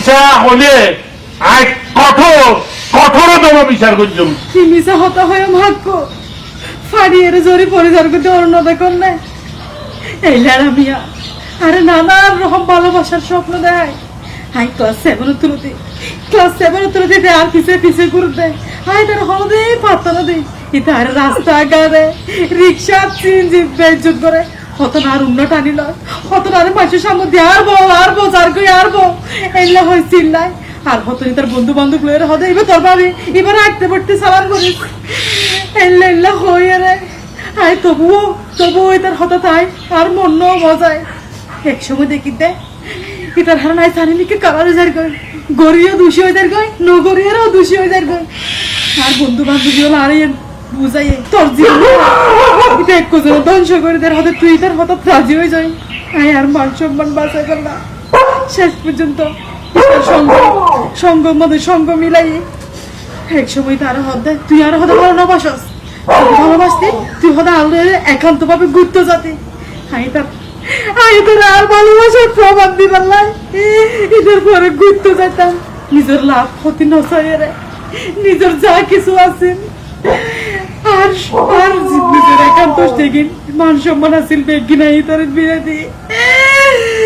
মিশা হলে আই কঠোর কঠোরতম বিচার করছুম। কি মিশা হতা হয়ে ভাগ্য ফাড়িয়ে জোরে পরিচার করতে অন্য দেখুন না এই লামিয়া আরে নানান রকম ভালোবাসার স্বপ্ন দেয়। হাই ক্লাস 7 তুলতে আর পিছে পিছে ঘুরতে হাই তার হলদে পাতানো দিই এটা আর রাস্তা গাড়ে রিক্সা চিনজি বেজুত করে হত না আর উন্নত টানি লয় হত না আর মাসের সামনে দিয়ে আর বোঝার কই এলা হয়েছিল নাই আর হত তার বন্ধু বান্ধব লয়ের হতে এবার তোর ভাবি এবার আঁকতে পড়তে সালাম করিস এল্লা হয়ে রে আয় তবুও তার হতা তাই আর মন মজায় একসময় দেখি দে এটার হার নাই জানি নাকি কালারে যার গয় গড়িও দোষী হয়ে যার গয় নগরিয়ারও দোষী হয়ে যার গয় আর বন্ধু বান্ধবী হলো আর বুঝাই তোর জীবন এটা এক কোজন ধ্বংস করে দেয় হতে তুই তার হঠাৎ রাজি হয়ে যায় আয় আর মান সম্মান বাঁচাই করলাম শেষ পর্যন্ত সঙ্গ মধ্যে সঙ্গ মিলাই এক সময় তার হতে তুই আর হতে ভালোবাসস ভালোবাসতে তুই হতে আলো একান্ত ভাবে ঘুরতে যাতে আর ভালোবাসার প্রমাণ দিবার লাই এদের পরে ঘুরতে যেতাম নিজের লাভ ক্ষতি নসাইরে নিজের যা কিছু আছে আর নিজের একান্ত দেখি মান সম্মান আসিল বেগিনাই তোর বিয়ে দিয়ে